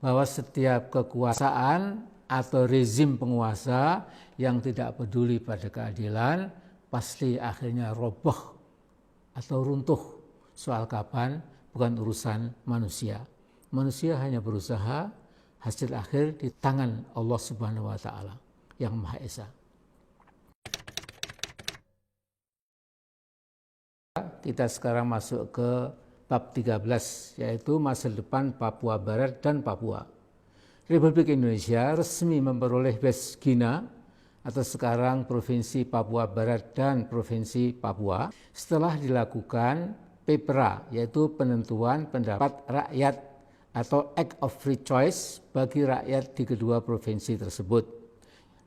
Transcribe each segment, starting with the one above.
bahwa setiap kekuasaan atau rezim penguasa yang tidak peduli pada keadilan pasti akhirnya roboh atau runtuh. Soal kapan bukan urusan manusia. Manusia hanya berusaha, hasil akhir di tangan Allah Subhanahu wa taala yang Maha Esa. Kita sekarang masuk ke bab 13, yaitu masa depan Papua Barat dan Papua. Republik Indonesia resmi memperoleh West Guinea atau sekarang Provinsi Papua Barat dan Provinsi Papua setelah dilakukan PEPRA, yaitu penentuan pendapat rakyat atau Act of Free Choice bagi rakyat di kedua provinsi tersebut.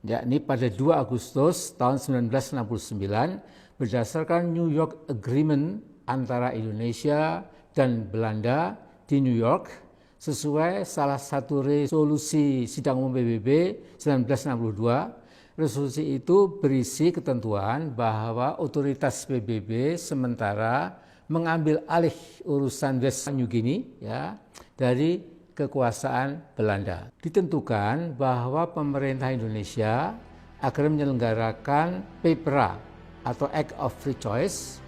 Yakni pada 2 Agustus tahun 1969 berdasarkan New York Agreement antara Indonesia dan Belanda di New York sesuai salah satu resolusi Sidang Umum PBB 1962. Resolusi itu berisi ketentuan bahwa otoritas PBB sementara mengambil alih urusan West New Guinea dari kekuasaan Belanda. Ditentukan bahwa pemerintah Indonesia akan menyelenggarakan PEPRA atau Act of Free Choice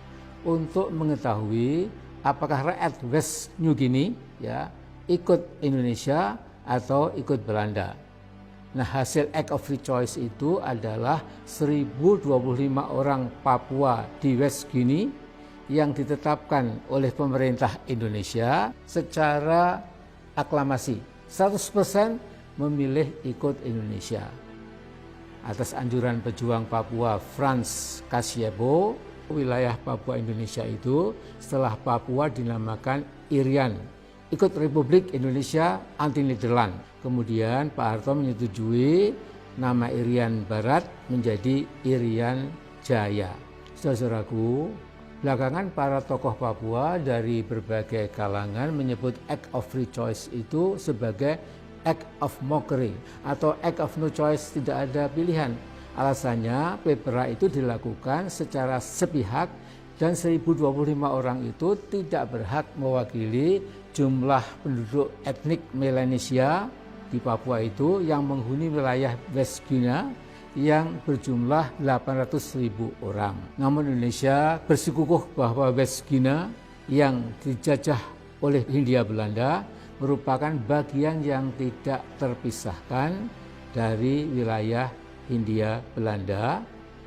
untuk mengetahui apakah rakyat West New Guinea ikut Indonesia atau ikut Belanda. Nah, hasil Act of Free Choice itu adalah 1025 orang Papua di West Guinea yang ditetapkan oleh pemerintah Indonesia secara aklamasi. 100% memilih ikut Indonesia. Atas anjuran pejuang Papua Frans Kasyebo, wilayah Papua Indonesia itu setelah Papua dinamakan Irian, ikut Republik Indonesia Anti-Nederland. Kemudian Pak Harto menyetujui nama Irian Barat menjadi Irian Jaya. Saudaraku, belakangan para tokoh Papua dari berbagai kalangan menyebut Act of Free Choice itu sebagai Act of Mockery atau Act of No Choice, tidak ada pilihan. Alasannya PEPRA itu dilakukan secara sepihak dan 1025 orang itu tidak berhak mewakili jumlah penduduk etnik Melanesia di Papua itu yang menghuni wilayah West Guinea yang berjumlah 800.000 orang. Namun Indonesia bersikukuh bahwa West Guinea yang dijajah oleh Hindia Belanda merupakan bagian yang tidak terpisahkan dari wilayah Hindia Belanda,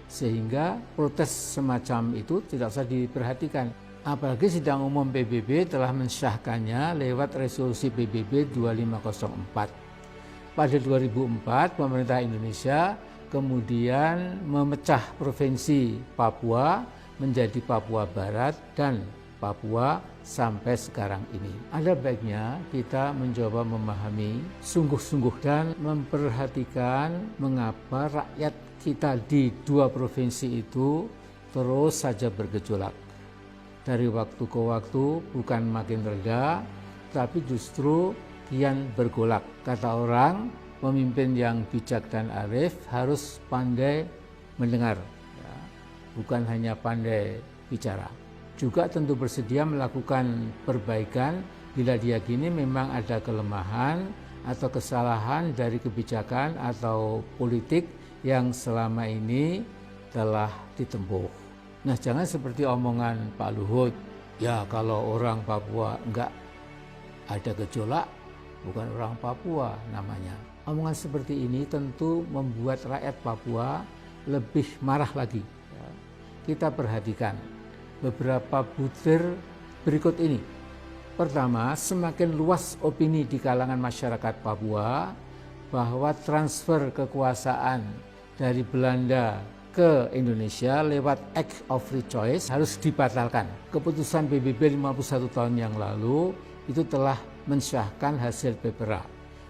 sehingga protes semacam itu tidak usah diperhatikan. Apalagi Sidang Umum PBB telah mensahkannya lewat resolusi PBB 2504. Pada 2004, pemerintah Indonesia kemudian memecah provinsi Papua menjadi Papua Barat dan Papua sampai sekarang ini. Ada baiknya kita mencoba memahami sungguh-sungguh dan memperhatikan mengapa rakyat kita di dua provinsi itu terus saja bergejolak. Dari waktu ke waktu bukan makin reda, tapi justru kian bergolak. Kata orang, pemimpin yang bijak dan arif harus pandai mendengar, bukan hanya pandai bicara. Juga tentu bersedia melakukan perbaikan bila diyakini memang ada kelemahan atau kesalahan dari kebijakan atau politik yang selama ini telah ditempuh. Nah, jangan seperti omongan Pak Luhut, ya kalau orang Papua enggak ada gejolak, bukan orang Papua namanya. Omongan seperti ini tentu membuat rakyat Papua lebih marah lagi. Kita perhatikan beberapa butir berikut ini. Pertama, semakin luas opini di kalangan masyarakat Papua bahwa transfer kekuasaan dari Belanda ke Indonesia lewat Act of Free Choice harus dibatalkan. Keputusan PBB 51 tahun yang lalu itu telah mensahkan hasil PEPRA.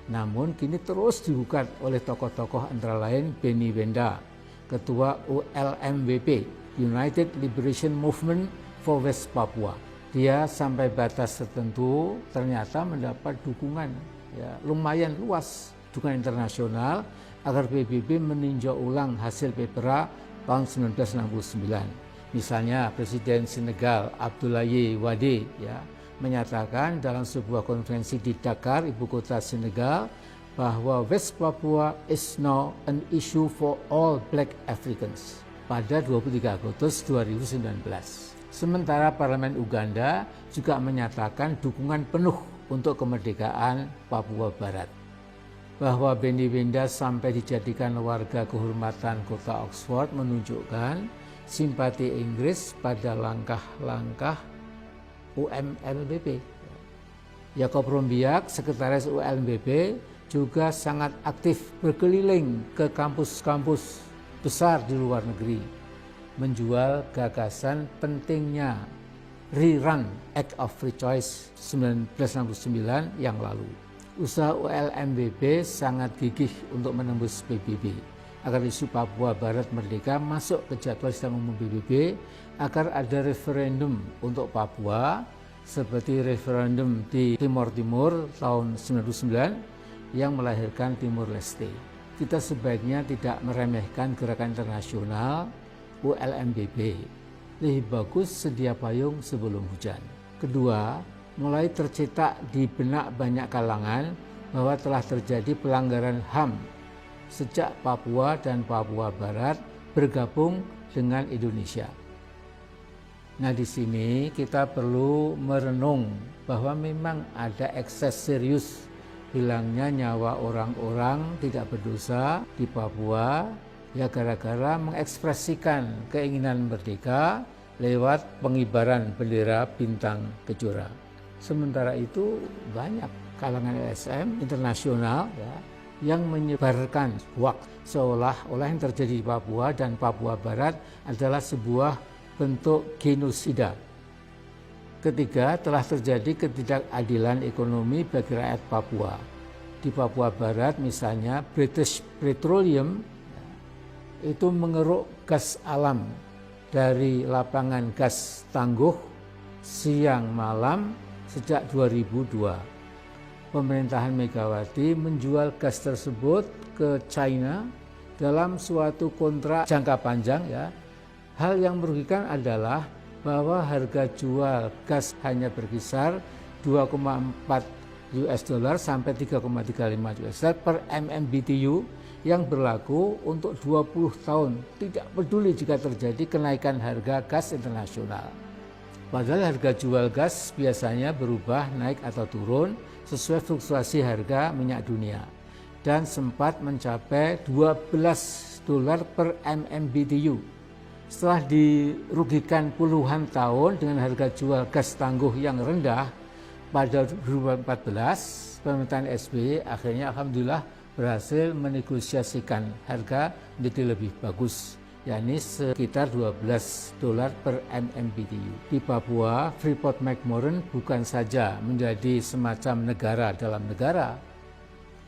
Namun kini terus digugat oleh tokoh-tokoh antara lain Benny Wenda, Ketua ULMWP, United Liberation Movement for West Papua. Dia sampai batas tertentu ternyata mendapat dukungan lumayan luas, dukungan internasional agar PBB meninjau ulang hasil PEPRA tahun 1969. Misalnya Presiden Senegal Abdoulaye Wade menyatakan dalam sebuah konferensi di Dakar, ibu kota Senegal, bahwa West Papua is now an issue for all Black Africans pada 23 Agustus 2019. Sementara Parlemen Uganda juga menyatakan dukungan penuh untuk kemerdekaan Papua Barat. Bahwa Benny Wenda sampai dijadikan warga kehormatan kota Oxford menunjukkan simpati Inggris pada langkah-langkah UMLBP. Jacob Rombiak, sekretaris UMLBP, juga sangat aktif berkeliling ke kampus-kampus besar di luar negeri, menjual gagasan pentingnya rerun Act of Free Choice 1969 yang lalu. Usaha ULMBP sangat gigih untuk menembus PBB, agar isu Papua Barat Merdeka masuk ke jadwal sidang umum PBB, agar ada referendum untuk Papua, seperti referendum di Timor Timur tahun 1999 yang melahirkan Timur Leste. Kita sebaiknya tidak meremehkan gerakan internasional ULMBP. Lebih bagus sedia payung sebelum hujan. Kedua, mulai tercetak di benak banyak kalangan bahwa telah terjadi pelanggaran HAM sejak Papua dan Papua Barat bergabung dengan Indonesia. Nah, di sini kita perlu merenung bahwa memang ada ekses serius hilangnya nyawa orang-orang tidak berdosa di Papua, ya gara-gara mengekspresikan keinginan merdeka lewat pengibaran bendera bintang kejora. Sementara itu banyak kalangan LSM internasional ya, yang menyebarkan hoaks seolah-olah yang terjadi di Papua dan Papua Barat adalah sebuah bentuk genosida. Ketiga, telah terjadi ketidakadilan ekonomi bagi rakyat Papua. Di Papua Barat misalnya British Petroleum itu mengeruk gas alam dari lapangan gas Tangguh siang malam sejak 2002. Pemerintahan Megawati menjual gas tersebut ke China dalam suatu kontrak jangka panjang ya. Hal yang merugikan adalah bahwa harga jual gas hanya berkisar 2,4 US dollar sampai 3,35 US dollar per MMBTU yang berlaku untuk 20 tahun. Tidak peduli jika terjadi kenaikan harga gas internasional. Padahal harga jual gas biasanya berubah naik atau turun sesuai fluktuasi harga minyak dunia dan sempat mencapai 12 dolar per MMBTU. Setelah dirugikan puluhan tahun dengan harga jual gas Tangguh yang rendah, pada 2014 pemerintahan SBY akhirnya alhamdulillah berhasil menegosiasikan harga menjadi lebih bagus, yakni sekitar 12 dolar per MMBTU. Di Papua, Freeport-McMoRan bukan saja menjadi semacam negara dalam negara,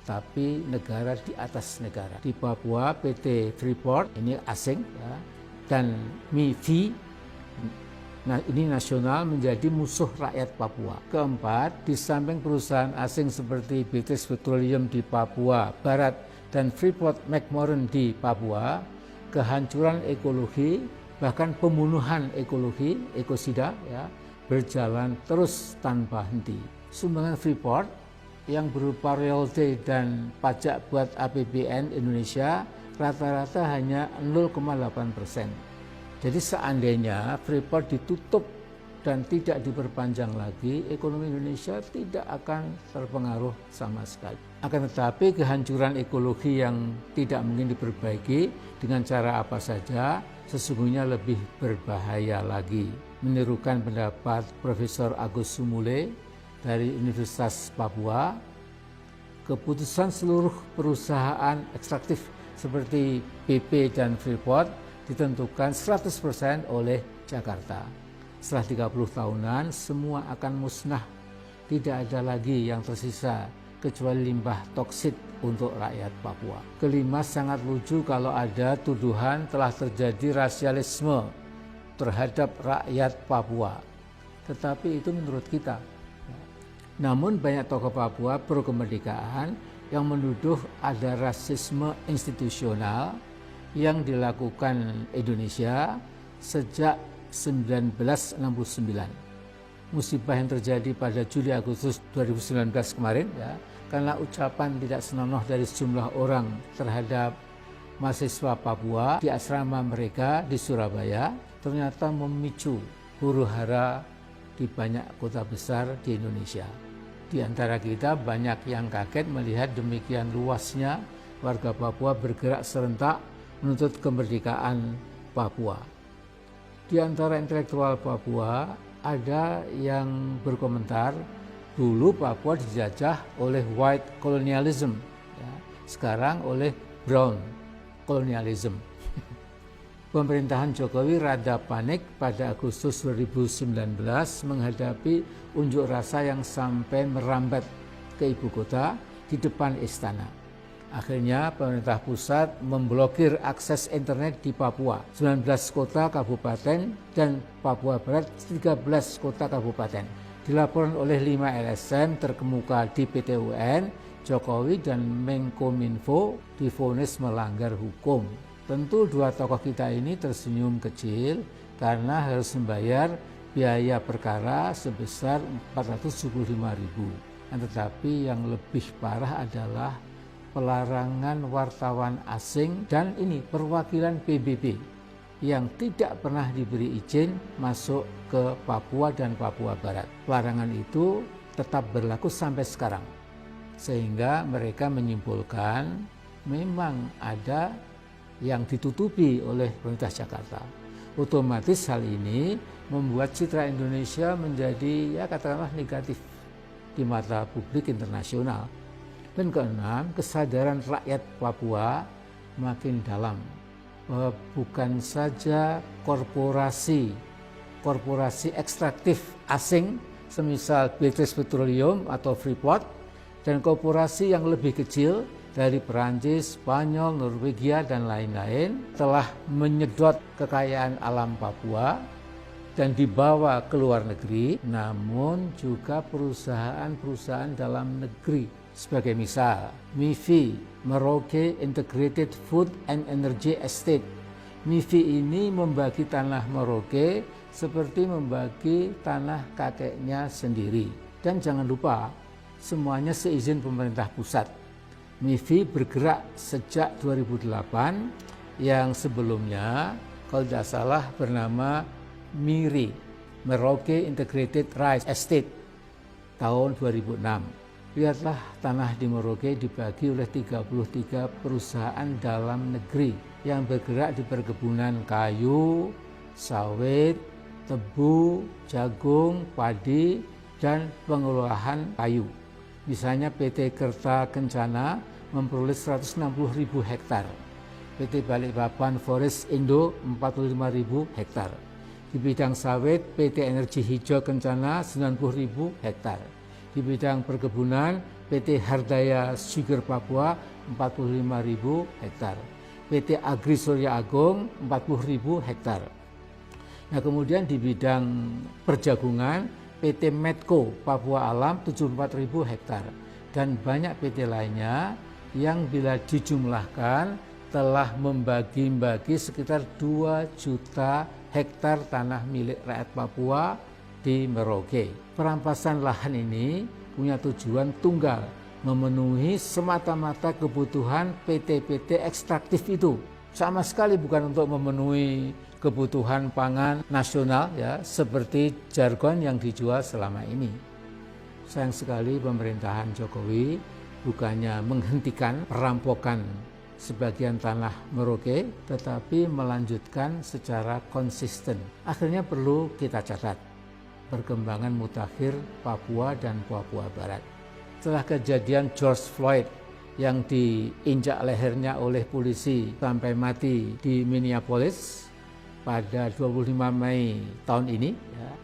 tapi negara di atas negara. Di Papua, PT Freeport ini asing ya, dan MIFI, nah ini nasional, menjadi musuh rakyat Papua. Keempat, di samping perusahaan asing seperti British Petroleum di Papua Barat dan Freeport-McMoRan di Papua, kehancuran ekologi bahkan pembunuhan ekologi, ekosida ya, berjalan terus tanpa henti. Sumbangan Freeport yang berupa royalti dan pajak buat APBN Indonesia rata-rata hanya 0,8%. Jadi seandainya Freeport ditutup dan tidak diperpanjang lagi, ekonomi Indonesia tidak akan terpengaruh sama sekali. Akan tetapi kehancuran ekologi yang tidak mungkin diperbaiki dengan cara apa saja sesungguhnya lebih berbahaya lagi. Menirukan pendapat Profesor Agus Sumule dari Universitas Papua, keputusan seluruh perusahaan ekstraktif seperti BP dan Freeport ditentukan 100% oleh Jakarta. Setelah 30 tahunan semua akan musnah. Tidak ada lagi yang tersisa kecuali limbah toksit untuk rakyat Papua. Kelima, sangat lucu kalau ada tuduhan telah terjadi rasialisme terhadap rakyat Papua. Tetapi itu menurut kita. Namun banyak tokoh Papua pro kemerdekaan yang menuduh ada rasisme institusional yang dilakukan Indonesia sejak 1969. musibah yang terjadi pada Juli Agustus 2019 kemarin ya, karena ucapan tidak senonoh dari sejumlah orang terhadap mahasiswa Papua di asrama mereka di Surabaya ternyata memicu huru-hara di banyak kota besar di Indonesia. Di antara kita banyak yang kaget melihat demikian luasnya warga Papua bergerak serentak menuntut kemerdekaan Papua. Di antara intelektual Papua ada yang berkomentar, dulu Papua dijajah oleh white colonialism, ya, sekarang oleh brown colonialism. Pemerintahan Jokowi rada panik pada Agustus 2019 menghadapi unjuk rasa yang sampai merambat ke ibu kota di depan istana. Akhirnya pemerintah pusat memblokir akses internet di Papua, 19 kota kabupaten dan Papua Barat 13 kota kabupaten. Dilaporkan oleh 5 LSM terkemuka di PT UN, Jokowi dan Menkominfo divonis melanggar hukum. Tentu dua tokoh kita ini tersenyum kecil karena harus membayar biaya perkara sebesar 475.000. Tetapi yang lebih parah adalah pelarangan wartawan asing dan ini perwakilan PBB yang tidak pernah diberi izin masuk ke Papua dan Papua Barat. Pelarangan itu tetap berlaku sampai sekarang, sehingga mereka menyimpulkan memang ada yang ditutupi oleh pemerintah Jakarta. Otomatis hal ini membuat citra Indonesia menjadi ya katakanlah negatif di mata publik internasional. Dan keenam, kesadaran rakyat Papua makin dalam bahwa bukan saja korporasi ekstraktif asing semisal British Petroleum atau Freeport dan korporasi yang lebih kecil dari Perancis, Spanyol, Norwegia dan lain-lain telah menyedot kekayaan alam Papua dan dibawa ke luar negeri, namun juga perusahaan-perusahaan dalam negeri. Sebagai misal, MIFI, Merauke Integrated Food and Energy Estate. MIFI ini membagi tanah Merauke seperti membagi tanah kakeknya sendiri. Dan jangan lupa, semuanya seizin pemerintah pusat. MIFI bergerak sejak 2008, yang sebelumnya kalau tidak salah bernama MIRI, Merauke Integrated Rice Estate, tahun 2006. Lihatlah tanah di Merauke dibagi oleh 33 perusahaan dalam negeri yang bergerak di perkebunan kayu, sawit, tebu, jagung, padi, dan pengelolaan kayu. Misalnya PT Kerta Kencana memperoleh 160.000 hektar, PT Balikpapan Forest Indo 45.000 hektar. Di bidang sawit, PT Energi Hijau Kencana 90.000 hektar. Di bidang perkebunan, PT Hardaya Sugar Papua 45.000 hektar. PT Agri Surya Agung 40.000 hektar. Nah, kemudian di bidang perjagungan, PT Medco Papua Alam 74.000 hektar. Dan banyak PT lainnya yang bila dijumlahkan telah membagi-bagi sekitar 2 juta hektar tanah milik rakyat Papua di Merauke. Perampasan lahan ini punya tujuan tunggal, memenuhi semata-mata kebutuhan PT-PT ekstraktif itu. Sama sekali bukan untuk memenuhi kebutuhan pangan nasional ya, seperti jargon yang dijual selama ini. Sayang sekali pemerintahan Jokowi bukannya menghentikan perampokan sebagian tanah Merauke, tetapi melanjutkan secara konsisten. Akhirnya perlu kita catat perkembangan mutakhir Papua dan Papua Barat. Setelah kejadian George Floyd yang diinjak lehernya oleh polisi sampai mati di Minneapolis pada 25 Mei tahun ini,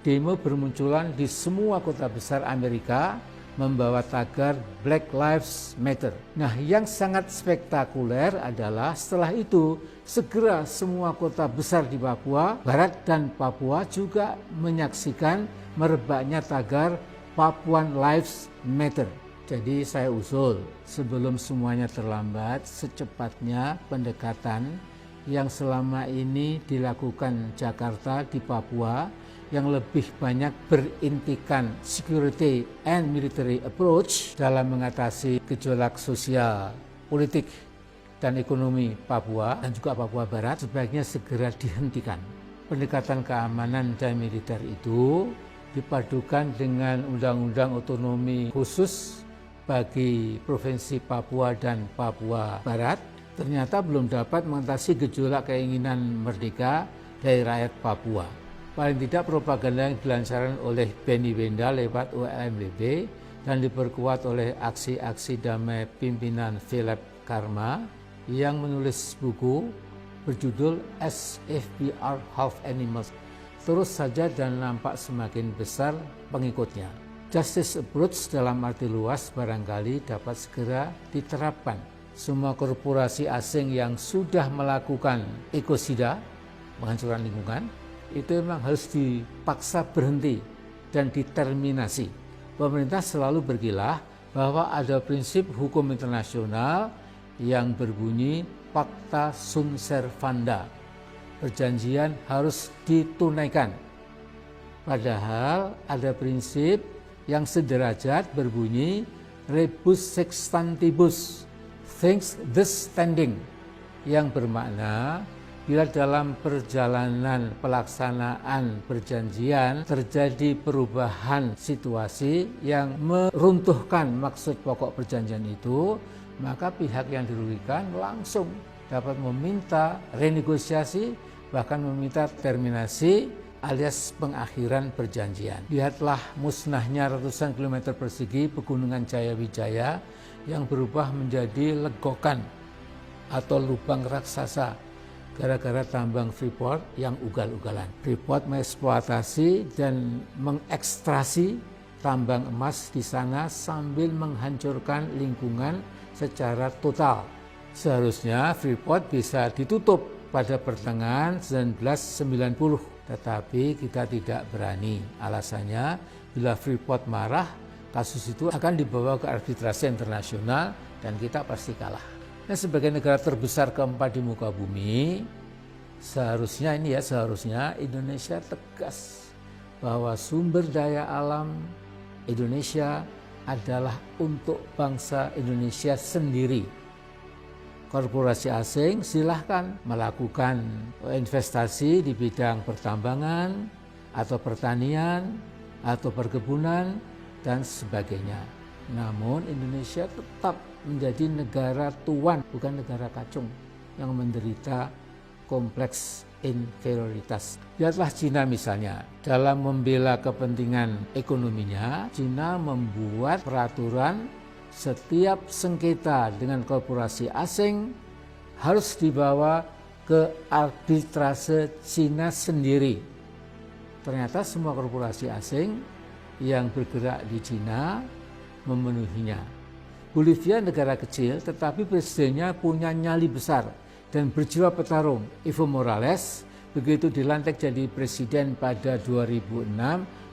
demo bermunculan di semua kota besar Amerika membawa tagar Black Lives Matter. Nah, yang sangat spektakuler adalah setelah itu segera semua kota besar di Papua Barat dan Papua juga menyaksikan merebaknya tagar Papuan Lives Matter. Jadi saya usul sebelum semuanya terlambat, secepatnya pendekatan yang selama ini dilakukan Jakarta di Papua yang lebih banyak berintikan security and military approach dalam mengatasi gejolak sosial, politik, dan ekonomi Papua dan juga Papua Barat sebaiknya segera dihentikan. Pendekatan keamanan dan militer itu dipadukan dengan undang-undang otonomi khusus bagi Provinsi Papua dan Papua Barat ternyata belum dapat mengatasi gejolak keinginan merdeka dari rakyat Papua. Paling tidak propaganda yang dilancarkan oleh Benny Wenda lewat ULMWB dan diperkuat oleh aksi-aksi damai pimpinan Philip Karma yang menulis buku berjudul As If We Are Half Animals terus saja dan nampak semakin besar pengikutnya. Justice approach dalam arti luas barangkali dapat segera diterapkan. Semua korporasi asing yang sudah melakukan ekosida, penghancuran lingkungan, itu memang harus dipaksa berhenti dan diterminasi. Pemerintah selalu berkilah bahwa ada prinsip hukum internasional yang berbunyi Pacta sunt servanda. Perjanjian harus ditunaikan. Padahal ada prinsip yang sederajat berbunyi rebus sextantibus, things thus standing, yang bermakna bila dalam perjalanan pelaksanaan perjanjian terjadi perubahan situasi yang meruntuhkan maksud pokok perjanjian itu, maka pihak yang dirugikan langsung dapat meminta renegosiasi, bahkan meminta terminasi alias pengakhiran perjanjian. Lihatlah musnahnya ratusan kilometer persegi pegunungan Jayawijaya yang berubah menjadi legokan atau lubang raksasa gara-gara tambang Freeport yang ugal-ugalan. Freeport mengeksploitasi dan mengekstrasi tambang emas di sana sambil menghancurkan lingkungan secara total. Seharusnya Freeport bisa ditutup pada pertengahan 1990, tetapi kita tidak berani. Alasannya, bila Freeport marah, kasus itu akan dibawa ke arbitrase internasional dan kita pasti kalah. Nah, sebagai negara terbesar keempat di muka bumi, seharusnya Indonesia tegas bahwa sumber daya alam Indonesia adalah untuk bangsa Indonesia sendiri. Korporasi asing silahkan melakukan investasi di bidang pertambangan atau pertanian atau perkebunan dan sebagainya. Namun Indonesia tetap menjadi negara tuan, bukan negara kacung yang menderita kompleks inferioritas. Lihatlah Cina misalnya, dalam membela kepentingan ekonominya, Cina membuat peraturan setiap sengketa dengan korporasi asing harus dibawa ke arbitrase Cina sendiri. Ternyata semua korporasi asing yang bergerak di Cina memenuhinya. Bolivia negara kecil tetapi presidennya punya nyali besar dan berjiwa petarung. Evo Morales begitu dilantik jadi presiden pada 2006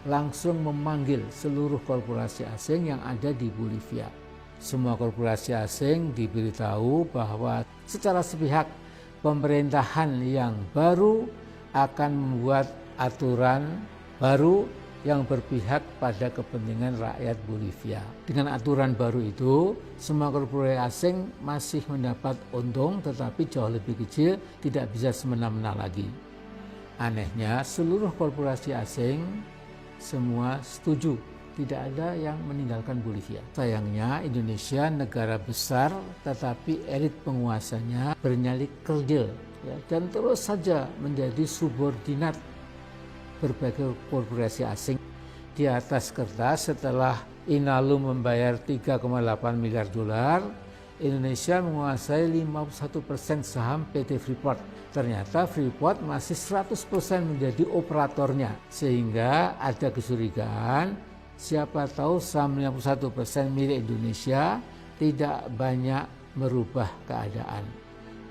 langsung memanggil seluruh korporasi asing yang ada di Bolivia. Semua korporasi asing diberitahu bahwa secara sepihak pemerintahan yang baru akan membuat aturan baru yang berpihak pada kepentingan rakyat Bolivia. Dengan aturan baru itu, semua korporasi asing masih mendapat untung tetapi jauh lebih kecil, tidak bisa semena-mena lagi. Anehnya, seluruh korporasi asing semua setuju, tidak ada yang meninggalkan Bolivia. Sayangnya Indonesia negara besar tetapi elit penguasanya bernyali kerdil dan terus saja menjadi subordinat berbagai korporasi asing. Di atas kertas setelah Inalum membayar 3,8 miliar dolar, Indonesia menguasai 51% saham PT Freeport. Ternyata Freeport masih 100% menjadi operatornya, sehingga ada kecurigaan siapa tahu saham 51% milik Indonesia tidak banyak merubah keadaan,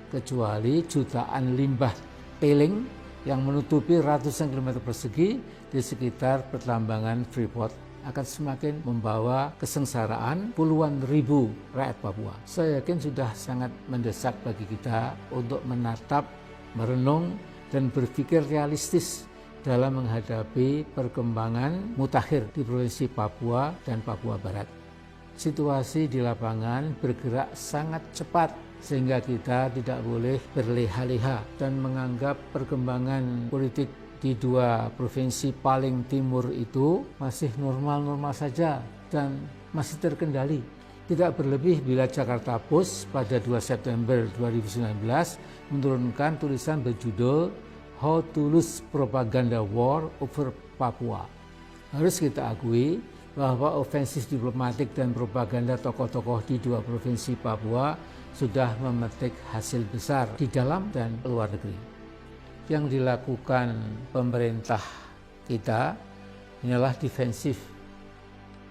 kecuali jutaan limbah tailing yang menutupi ratusan kilometer persegi di sekitar pertambangan Freeport akan semakin membawa kesengsaraan puluhan ribu rakyat Papua. Saya yakin sudah sangat mendesak bagi kita untuk menatap, merenung, dan berpikir realistis dalam menghadapi perkembangan mutakhir di Provinsi Papua dan Papua Barat. Situasi di lapangan bergerak sangat cepat sehingga kita tidak boleh berleha-leha dan menganggap perkembangan politik di dua provinsi paling timur itu masih normal-normal saja dan masih terkendali. Tidak berlebih bila Jakarta Post pada 2 September 2019 menurunkan tulisan berjudul How to Lose Propaganda War Over Papua. Harus kita akui bahwa ofensif diplomatik dan propaganda tokoh-tokoh di dua provinsi Papua sudah memetik hasil besar di dalam dan luar negeri. Yang dilakukan pemerintah kita hanyalah defensif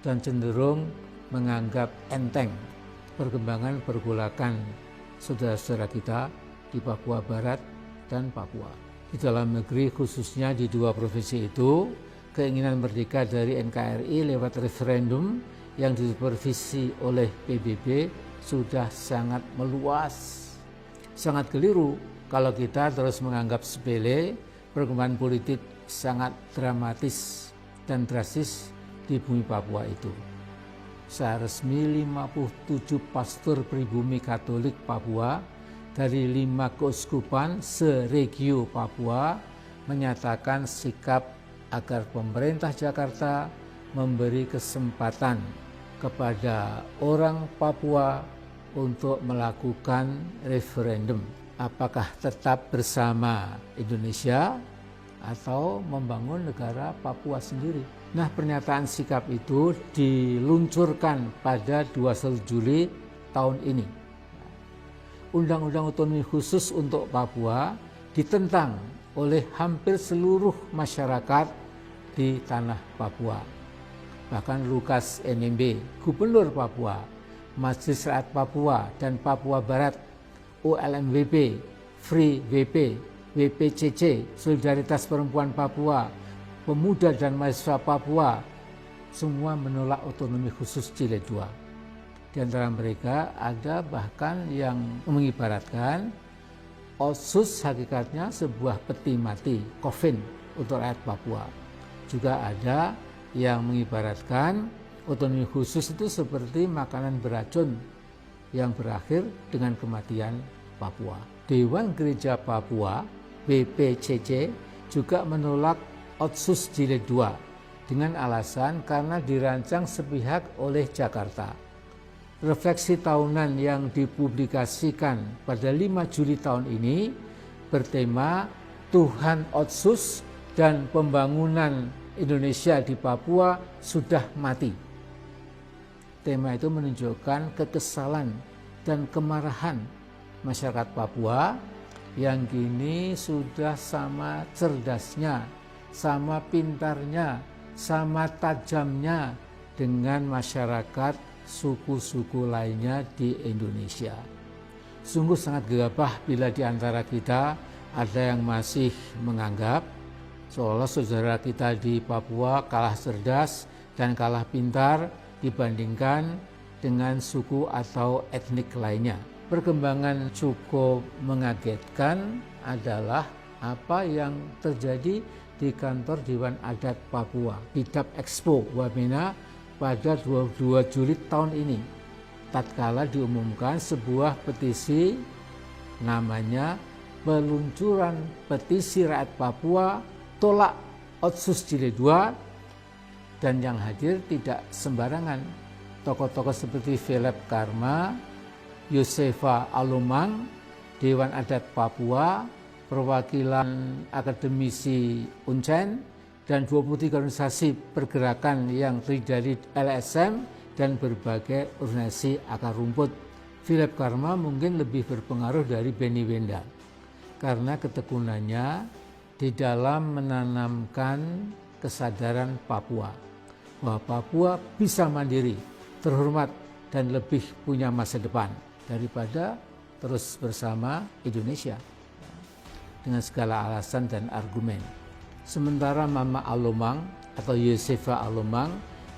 dan cenderung menganggap enteng perkembangan pergolakan saudara-saudara kita di Papua Barat dan Papua. Di dalam negeri khususnya di dua provinsi itu, keinginan merdeka dari NKRI lewat referendum yang disupervisi oleh PBB sudah sangat meluas. Sangat keliru kalau kita terus menganggap sepele perkembangan politik sangat dramatis dan drastis di bumi Papua itu. Secara resmi 57 pastor pribumi Katolik Papua dari 5 keuskupan se-regio Papua menyatakan sikap agar pemerintah Jakarta memberi kesempatan kepada orang Papua untuk melakukan referendum. Apakah tetap bersama Indonesia atau membangun negara Papua sendiri? Nah, pernyataan sikap itu diluncurkan pada 21 Juli tahun ini. Undang-undang otonomi khusus untuk Papua ditentang oleh hampir seluruh masyarakat di tanah Papua. Bahkan Lukas NMB, Gubernur Papua, Majelis Rakyat Papua dan Papua Barat, OLMWP, Free WP, WPCC, Solidaritas Perempuan Papua, Pemuda dan Mahasiswa Papua, semua menolak otonomi khusus Jilid 2. Di antara mereka ada bahkan yang mengibaratkan Otsus hakikatnya sebuah peti mati, coffin untuk rakyat Papua. Juga ada yang mengibaratkan otonomi khusus itu seperti makanan beracun yang berakhir dengan kematian Papua. Dewan Gereja Papua, BPCC, juga menolak Otsus Jilid 2 dengan alasan karena dirancang sepihak oleh Jakarta. Refleksi tahunan yang dipublikasikan pada 5 Juli tahun ini bertema Tuhan Otsus dan Pembangunan Indonesia di Papua sudah mati. Tema itu menunjukkan kekesalan dan kemarahan masyarakat Papua yang kini sudah sama cerdasnya, sama pintarnya, sama tajamnya dengan masyarakat suku-suku lainnya di Indonesia. Sungguh sangat gegabah bila di antara kita ada yang masih menganggap seolah saudara kita di Papua kalah cerdas dan kalah pintar dibandingkan dengan suku atau etnik lainnya. Perkembangan cukup mengagetkan adalah apa yang terjadi di kantor Dewan Adat Papua, Bidap Expo Wamena pada 22 Juli tahun ini. Tatkala diumumkan sebuah petisi namanya Peluncuran Petisi Rakyat Papua Tolak Otsus Jilid 2, dan yang hadir tidak sembarangan. Tokoh-tokoh seperti Philip Karma, Yosefa Alomang, Dewan Adat Papua, perwakilan akademisi Uncen, dan 23 organisasi pergerakan yang terdiri dari LSM dan berbagai organisasi akar rumput. Philip Karma mungkin lebih berpengaruh dari Benny Wenda karena ketekunannya di dalam menanamkan kesadaran Papua bahwa Papua bisa mandiri, terhormat, dan lebih punya masa depan daripada terus bersama Indonesia dengan segala alasan dan argumen. Sementara Mama Alomang atau Yosefa Alomang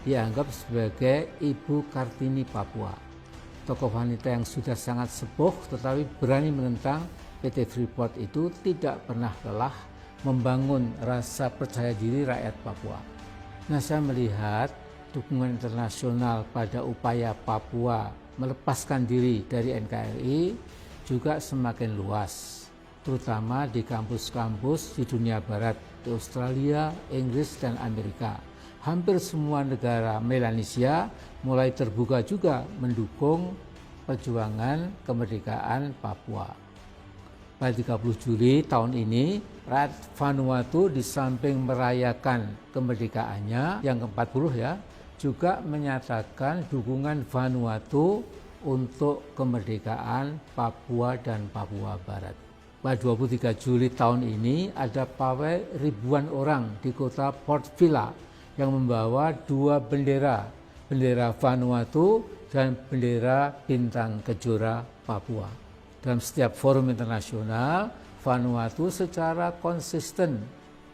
dianggap sebagai Ibu Kartini Papua, tokoh wanita yang sudah sangat sepuh tetapi berani menentang PT Freeport itu tidak pernah lelah membangun rasa percaya diri rakyat Papua. Nah, saya melihat dukungan internasional pada upaya Papua melepaskan diri dari NKRI juga semakin luas, terutama di kampus-kampus di dunia barat, di Australia, Inggris, dan Amerika. Hampir semua negara Melanesia mulai terbuka juga mendukung perjuangan kemerdekaan Papua. Pada 30 Juli tahun ini, rakyat Vanuatu di samping merayakan kemerdekaannya yang ke-40 ya, juga menyatakan dukungan Vanuatu untuk kemerdekaan Papua dan Papua Barat. Pada 23 Juli tahun ini ada pawai ribuan orang di kota Port Vila yang membawa dua bendera, bendera Vanuatu dan bendera bintang kejora Papua. Dalam setiap forum internasional, Vanuatu secara konsisten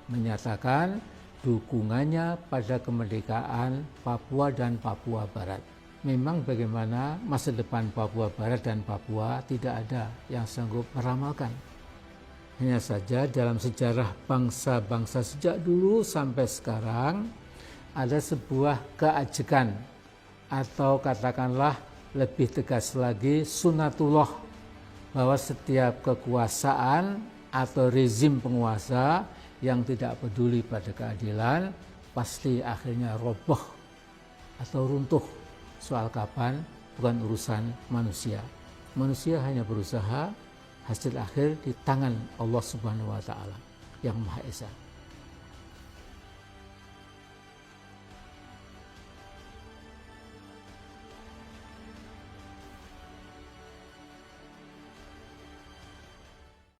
menyatakan dukungannya pada kemerdekaan Papua dan Papua Barat. Memang bagaimana masa depan Papua Barat dan Papua tidak ada yang sanggup meramalkan. Hanya saja dalam sejarah bangsa-bangsa sejak dulu sampai sekarang ada sebuah keajekan atau katakanlah lebih tegas lagi sunatullah, bahwa setiap kekuasaan atau rezim penguasa yang tidak peduli pada keadilan pasti akhirnya roboh atau runtuh. Soal kapan bukan urusan manusia. Manusia hanya berusaha, hasil akhir di tangan Allah Subhanahu wa taala yang Maha Esa.